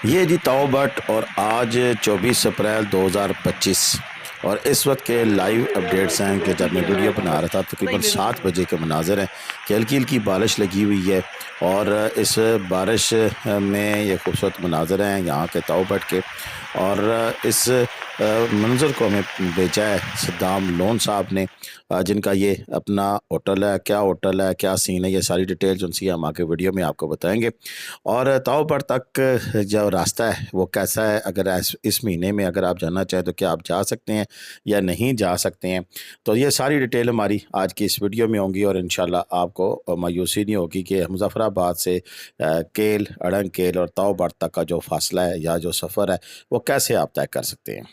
یہ جی تاؤ بٹ اور آج 24 اپریل 2025 اور اس وقت کے لائیو اپڈیٹس ہیں کہ جب میں ویڈیو بنا رہا تھا تقریباً 7 بجے کے مناظر ہیں کہ ہلکی ہلکی بارش لگی ہوئی ہے اور اس بارش میں یہ خوبصورت مناظر ہیں یہاں کے تاؤ بٹ کے اور اس منظر کو ہمیں بھیجا ہے صدام لون صاحب نے جن کا یہ اپنا ہوٹل ہے کیا سین ہے یہ ساری ڈیٹیلز ان سے ہم آگے ویڈیو میں آپ کو بتائیں گے اور تاؤ بٹ تک جو راستہ ہے وہ کیسا ہے اگر اس مہینے میں اگر آپ جانا چاہیں تو کیا آپ جا سکتے ہیں یا نہیں جا سکتے ہیں تو یہ ساری ڈیٹیل ہماری آج کی اس ویڈیو میں ہوں گی اور انشاءاللہ آپ کو مایوسی نہیں ہوگی کہ مظفر آباد سے کیل اڑنگ کیل اور تاؤ بٹ تک کا جو فاصلہ ہے یا جو سفر ہے وہ کیسے آپ طے کر سکتے ہیں۔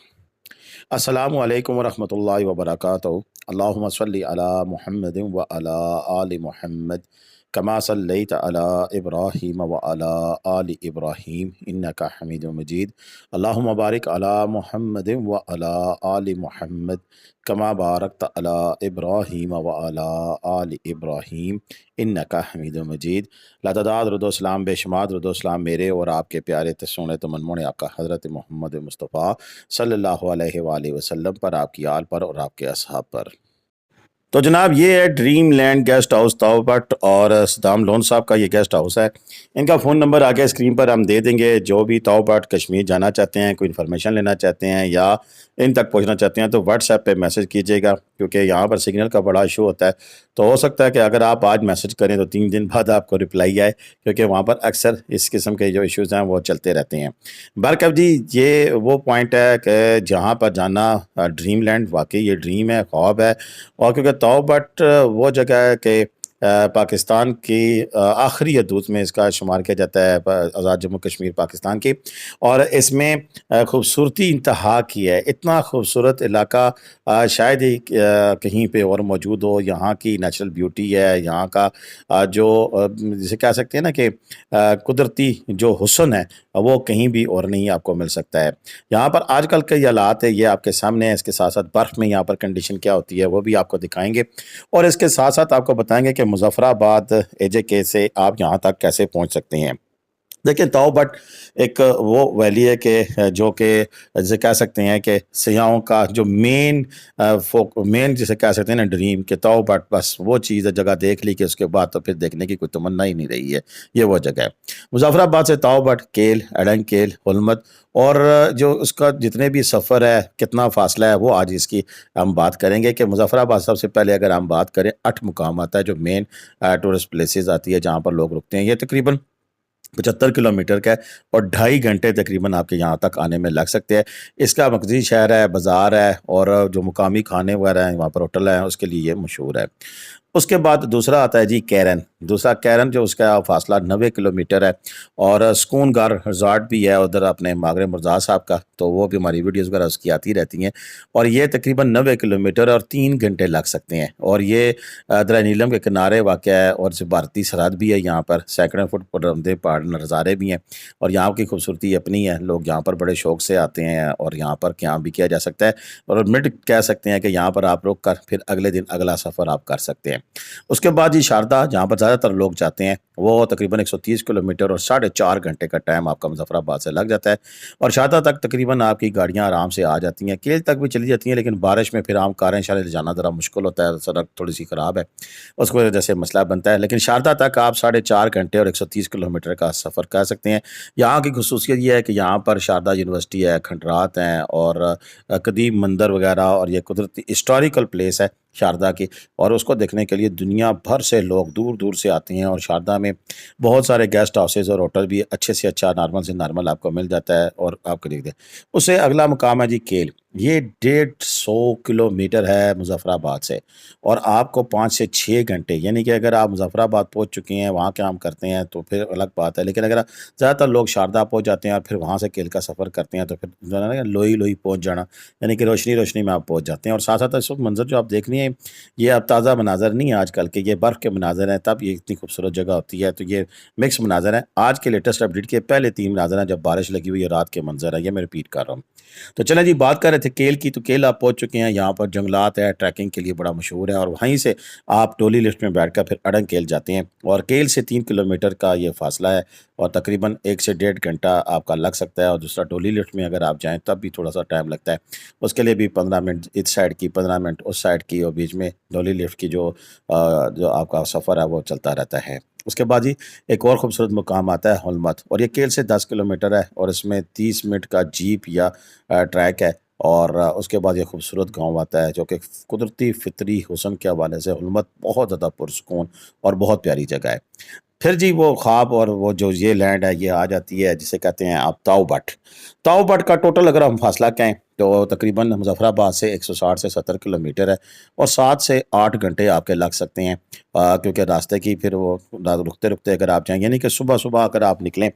السلام علیکم ورحمۃ اللہ وبرکاتہ۔ اللہم صلی علی محمد وعلی آل محمد کما صلیت علی ابراہیم وعلی آل ابراہیم انکا حمید مجید۔ اللہم بارک علی محمد وعلی آل محمد کما بارکت علی ابراہیم وعلی آل ابراہیم انکا حمید مجید۔ لاتعداد رد و سلام بے شمار رد و سلام میرے اور آپ کے پیارے تسونے تمنمونے آقا حضرت محمد مصطفیٰ صلی اللہ علیہ وآلہ وسلم پر، آپ کی آل پر اور آپ کے اصحاب پر۔ تو جناب یہ ہے ڈریم لینڈ گیسٹ ہاؤس تاؤ بٹ اور صدام لون صاحب کا یہ گیسٹ ہاؤس ہے۔ ان کا فون نمبر آگے اسکرین پر ہم دے دیں گے، جو بھی تاؤ بٹ کشمیر جانا چاہتے ہیں، کوئی انفارمیشن لینا چاہتے ہیں یا ان تک پہنچنا چاہتے ہیں تو واٹس ایپ پہ میسج کیجیے گا، کیونکہ یہاں پر سگنل کا بڑا ایشو ہوتا ہے تو ہو سکتا ہے کہ اگر آپ آج میسج کریں تو 3 دن بعد آپ کو رپلائی آئے، کیونکہ وہاں پر اکثر اس قسم کے جو ایشوز ہیں وہ چلتے رہتے ہیں۔ برکب جی یہ وہ پوائنٹ ہے کہ جہاں پر جانا ڈریم لینڈ واقعی یہ ڈریم ہے، خواب ہے، اور کیونکہ تاؤ بٹ وہ جگہ ہے کہ پاکستان کی آخری حدود میں اس کا شمار کیا جاتا ہے، آزاد جموں کشمیر پاکستان کی، اور اس میں خوبصورتی انتہا کی ہے۔ اتنا خوبصورت علاقہ شاید ہی کہیں پہ اور موجود ہو۔ یہاں کی نیچرل بیوٹی ہے، یہاں کا جو جسے کہہ سکتے ہیں نا کہ قدرتی جو حسن ہے وہ کہیں بھی اور نہیں آپ کو مل سکتا ہے۔ یہاں پر آج کل کے یہ حالات ہے یہ آپ کے سامنے ہے، اس کے ساتھ ساتھ برف میں یہاں پر کنڈیشن کیا ہوتی ہے وہ بھی آپ کو دکھائیں گے، اور اس کے ساتھ ساتھ آپ کو بتائیں گے کہ مظفر آباد AJK سے آپ یہاں تک کیسے پہنچ سکتے ہیں۔ دیکھیں تاؤ بٹ ایک وہ ویلی ہے کہ جو کہ جسے کہہ سکتے ہیں کہ سیاحوں کا جو مین جسے کہہ سکتے ہیں نا ڈریم کہ تاؤ بٹ بس وہ چیز ہے، جگہ دیکھ لی کہ اس کے بعد تو پھر دیکھنے کی کوئی تمنا ہی نہیں رہی ہے، یہ وہ جگہ ہے۔ مظفر آباد سے تاؤ بٹ کیل اڑنگ کیل ہلمت اور جو اس کا جتنے بھی سفر ہے کتنا فاصلہ ہے وہ آج اس کی ہم بات کریں گے کہ مظفر آباد سب سے پہلے اگر ہم بات کریں 8 مقامات ہے جو مین ٹورسٹ پلیسز آتی ہے جہاں پر لوگ رکتے ہیں۔ یہ تقریباً 75 کلومیٹر کا ہے اور 2.5 گھنٹے تقریباً آپ کے یہاں تک آنے میں لگ سکتے ہیں۔ اس کا مرکزی شہر ہے، بازار ہے اور جو مقامی کھانے وغیرہ ہیں وہاں پر ہوٹل ہیں اس کے لیے یہ مشہور ہے۔ اس کے بعد دوسرا آتا ہے جی کیرن، دوسرا کیرن جو اس کا فاصلہ 90 کلومیٹر ہے اور سکون گار ریزارٹ بھی ہے ادھر اپنے ماگرے مرزا صاحب کا، تو وہ بھی ہماری ویڈیوز وغیرہ اس کی آتی رہتی ہیں، اور یہ تقریباً 90 کلومیٹر اور 3 گھنٹے لگ سکتے ہیں، اور یہ دریا نیلم کے کنارے واقع ہے اور بھارتی سرحد بھی ہے۔ یہاں پر سینکڑوں فٹ پر رمدے پہاڑ نظارے بھی ہیں اور یہاں کی خوبصورتی اپنی ہے، لوگ یہاں پر بڑے شوق سے آتے ہیں اور یہاں پر قیام بھی کیا جا سکتا ہے، اور مڈ کہہ سکتے ہیں کہ یہاں پر آپ رک کر پھر اگلے دن اگلا سفر آپ کر سکتے ہیں۔ اس کے بعد جی شاردہ جہاں پر زیادہ تر لوگ جاتے ہیں، وہ تقریباً 130 کلومیٹر اور 4.5 گھنٹے کا ٹائم آپ کا مظفر آباد سے لگ جاتا ہے، اور شاردہ تک تقریباً آپ کی گاڑیاں آرام سے آ جاتی ہیں، کیل تک بھی چلی جاتی ہیں، لیکن بارش میں پھر عام کاریں شارے لے جانا ذرا مشکل ہوتا ہے، سڑک تھوڑی سی خراب ہے، اس کی وجہ سے مسئلہ بنتا ہے، لیکن شاردہ تک آپ 4.5 گھنٹے اور 130 کلومیٹر کا سفر کر سکتے ہیں۔ یہاں کی خصوصیت یہ ہے کہ یہاں پر شاردہ یونیورسٹی ہے، کھنڈرات ہیں اور قدیم مندر وغیرہ، اور یہ قدرتی ہسٹوریکل پلیس ہے شاردہ کی، اور اس کو دیکھنے کے لیے دنیا بھر سے لوگ دور دور سے آتے ہیں، اور شاردہ میں بہت سارے گیسٹ ہاؤسز اور ہوٹل بھی اچھے سے اچھا نارمل سے نارمل آپ کو مل جاتا ہے، اور آپ کو دیکھ دیں۔ اس سے اگلا مقام ہے جی کیل، یہ 150 کلومیٹر ہے مظفر آباد سے، اور آپ کو 5 سے 6 گھنٹے، یعنی کہ اگر آپ مظفر آباد پہنچ چکے ہیں وہاں کام کرتے ہیں تو پھر الگ بات ہے، لیکن اگر زیادہ تر لوگ شاردہ پہنچ جاتے ہیں اور پھر وہاں سے کیل کا سفر کرتے ہیں تو پھر لوئی لوئی پہنچ جانا، یعنی کہ روشنی روشنی میں آپ پہنچ جاتے ہیں۔ اور ساتھ ساتھ اس وقت منظر جو آپ دیکھ رہے ہیں یہ اب تازہ مناظر نہیں ہے آج کل کے، یہ برف کے مناظر ہیں، تب یہ اتنی خوبصورت جگہ ہوتی ہے، تو یہ مکس مناظر ہیں۔ آج کے لیٹسٹ اپڈیٹ کے پہلے 3 مناظر ہیں جب بارش لگی ہوئی ہے، رات کے منظر ہیں، یہ میں ریپیٹ کر رہا ہوں۔ تو چلیں جی بات کریں تھے کیل کی، تو کیل آپ پہنچ چکے ہیں. یہاں پر جنگلات ہے، ٹریکنگ کے لیے بڑا مشہور ہے، اور وہیں سے آپ ڈولی لفٹ میں بیٹھ کر پھر اڑنگ کیل جاتے ہیں. اور کیل سے 3 کلومیٹر کا یہ فاصلہ ہے، اور تقریباً 1 سے 1.5 گھنٹہ آپ کا لگ سکتا ہے. اور دوسرا ڈولی لفٹ میں اگر آپ جائیں تب بھی تھوڑا سا ٹائم لگتا ہے، اس کے لیے بھی 15 منٹ اس سائڈ کی، 15 منٹ اس سائڈ کی، اور بیچ میں ڈولی لفٹ کی جو آپ کا سفر ہے وہ چلتا رہتا ہے. اس کے بعد ہی ایک اور خوبصورت مقام آتا ہے ہولمت، اور یہ کیل سے 10 کلومیٹر ہے، اور اس میں 30 منٹ کا جیپ یا ٹریک ہے. اور اس کے بعد یہ خوبصورت گاؤں آتا ہے جو کہ قدرتی فطری حسن کے حوالے سے ہولمت بہت زیادہ پرسکون اور بہت پیاری جگہ ہے. پھر جی وہ خواب اور وہ جو یہ لینڈ ہے یہ آ جاتی ہے جسے کہتے ہیں آپ تاؤ بٹ. تاؤ بٹ کا ٹوٹل اگر ہم فاصلہ کہیں تو تقریباً مظفر آباد سے 160 سے 70 کلومیٹر ہے، اور 7 سے 8 گھنٹے آپ کے لگ سکتے ہیں، کیونکہ راستے کی پھر وہ رکتے رکتے اگر آپ جائیں، یعنی کہ صبح صبح اگر آپ نکلیں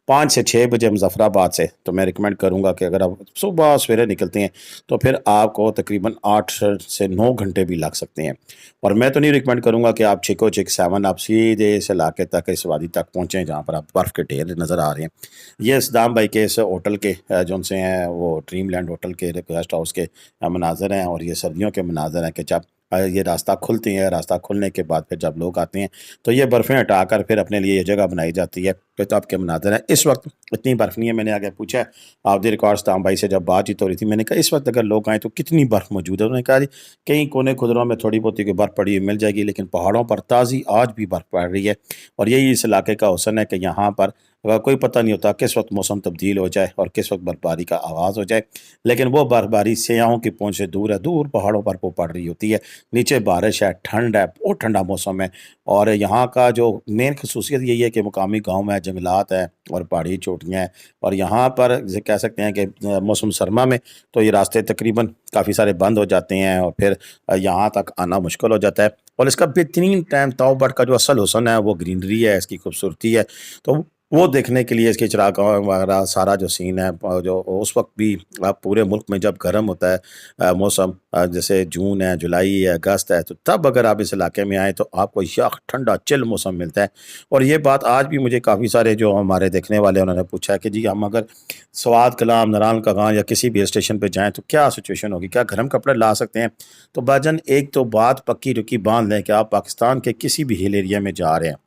5 سے 6 بجے مظفر آباد سے، تو میں ریکمینڈ کروں گا کہ اگر آپ صبح سویرے نکلتے ہیں تو پھر آپ کو تقریباً 8 سے 9 گھنٹے بھی لگ سکتے ہیں. اور میں تو نہیں ریکمینڈ کروں گا کہ آپ چکو چک 7 آپ سیدھے اس علاقے تک، اس وادی تک پہنچیں جہاں پر آپ برف کے ڈھیر نظر آ رہے ہیں. یہ صدام بھائی کے اس ہوٹل کے جو ان سے ہیں وہ ڈریم لینڈ ہوٹل کے گیسٹ ہاؤس کے مناظر ہیں، اور یہ سردیوں کے مناظر ہیں کہ جب یہ راستہ کھلتی ہیں، راستہ کھلنے کے بعد پھر جب لوگ آتے ہیں تو یہ برفیں ہٹا کر پھر اپنے لیے یہ جگہ بنائی جاتی ہے. پھر تو آپ کے مناظر ہیں. اس وقت اتنی برف نہیں ہے. میں نے آگے پوچھا آپ دی ریکارڈ صدام بھائی سے جب بات چیت ہو رہی تھی، میں نے کہا اس وقت اگر لوگ آئیں تو کتنی برف موجود ہے؟ انہوں نے کہا جی کئی کونے خدروں میں تھوڑی بہت برف پڑی ہوئی مل جائے گی، لیکن پہاڑوں پر تازی آج بھی برف پڑ رہی ہے. اور یہی اس علاقے کا حسن ہے کہ یہاں پر کوئی پتہ نہیں ہوتا کس وقت موسم تبدیل ہو جائے اور کس وقت برفباری کا آغاز ہو جائے، لیکن وہ برفباری سیاحوں کی پہنچ سے دور ہے، دور پہاڑوں پر وہ پڑ رہی ہوتی ہے. نیچے بارش ہے، ٹھنڈ ہے، بہت ٹھنڈا موسم ہے. اور یہاں کا جو مین خصوصیت یہی ہے کہ مقامی گاؤں ہے، جنگلات ہیں اور پہاڑی چوٹیاں ہیں. اور یہاں پر جسے کہہ سکتے ہیں کہ موسم سرما میں تو یہ راستے تقریباً کافی سارے بند ہو جاتے ہیں، اور پھر یہاں تک آنا مشکل ہو جاتا ہے. اور اس کا بہترین ٹائم تاؤ بٹ کا جو اصل حسن ہے وہ گرینری ہے، اس کی خوبصورتی ہے. تو وہ دیکھنے کے لیے اس کے چراگاہ وغیرہ سارا جو سین ہے، جو اس وقت بھی پورے ملک میں جب گرم ہوتا ہے موسم، جیسے جون ہے، جولائی ہے، اگست ہے، تو تب اگر آپ اس علاقے میں آئیں تو آپ کو یخ ٹھنڈا چل موسم ملتا ہے. اور یہ بات آج بھی مجھے کافی سارے جو ہمارے دیکھنے والے انہوں نے پوچھا ہے کہ جی ہم اگر سوات کلام، نران کاغاں یا کسی بھی اسٹیشن پہ جائیں تو کیا سچویشن ہوگی، کیا گرم کپڑے لا سکتے ہیں؟ تو باجن ایک تو بات پکی رکی باندھ لیں کہ آپ پاکستان کے کسی بھی ہل ایریا میں جا رہے ہیں،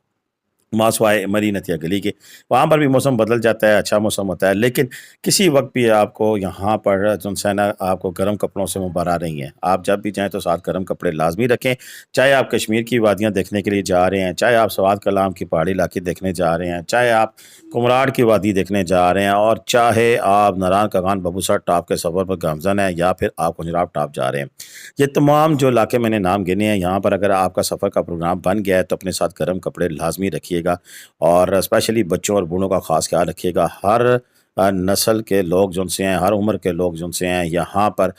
ماسوائے مری نتیا گلی کے، وہاں پر بھی موسم بدل جاتا ہے، اچھا موسم ہوتا ہے، لیکن کسی وقت بھی آپ کو یہاں پر جنسینا آپ کو گرم کپڑوں سے مبارہ رہی ہیں. آپ جب بھی جائیں تو ساتھ گرم کپڑے لازمی رکھیں، چاہے آپ کشمیر کی وادیاں دیکھنے کے لیے جا رہے ہیں، چاہے آپ سوات کلام کی پہاڑی علاقے دیکھنے جا رہے ہیں، چاہے آپ کمراڑ کی وادی دیکھنے جا رہے ہیں، اور چاہے آپ نران کاغان ببوسر ٹاپ کے سفر پر گامزن ہیں، یا پھر آپ کنجراب ٹاپ جا رہے ہیں. یہ تمام جو علاقے میں نے نام گنے ہیں، یہاں پر اگر آپ کا سفر کا پروگرام بن گیا ہے تو اپنے ساتھ گرم کپڑے لازمی رکھیے گا، اور اسپیشلی بچوں اور بوڑھوں کا خاص خیال رکھیے گا. ہر نسل کے لوگ جو سے ہیں، ہر عمر کے لوگ جو سے ہیں، یہاں پر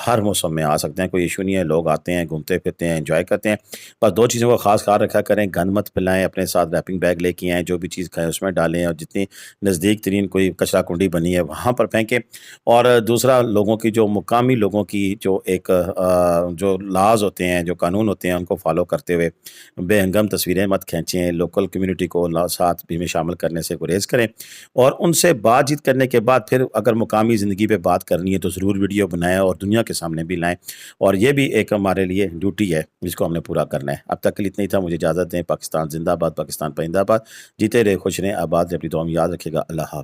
ہر موسم میں آ سکتے ہیں، کوئی ایشو نہیں ہے. لوگ آتے ہیں، گھومتے پھرتے ہیں، انجوائے کرتے ہیں. بس 2 چیزوں کا خاص خیال رکھا کریں، گند مت پھیلائیں، اپنے ساتھ ریپنگ بیگ لے کے آئیں، جو بھی چیز کھائیں اس میں ڈالیں، اور جتنی نزدیک ترین کوئی کچرا کنڈی بنی ہے وہاں پر پھینکیں. اور دوسرا لوگوں کی جو مقامی لوگوں کی جو ایک جو لاز ہوتے ہیں، جو قانون ہوتے ہیں، ان کو فالو کرتے ہوئے بے ہنگم تصویریں مت کھینچیں. لوکل کمیونٹی کو ساتھ بھی میں شامل کرنے سے گریز کریں، اور ان سے بات چیت کرنے کے بعد پھر اگر مقامی زندگی پہ بات کرنی ہے تو ضرور ویڈیو بنائیں اور دنیا کے سامنے بھی لائیں. اور یہ بھی ایک ہمارے لیے ڈیوٹی ہے جس کو ہم نے پورا کرنا ہے. اب تک کے لیے اتنا ہی تھا. مجھے اجازت دیں. پاکستان زندہ باد، پاکستان پائندہ باد. جیتے رہے، خوش رہیں، آباد رہیں. اپنی دعا میں یاد رکھے گا. اللہ حافظ.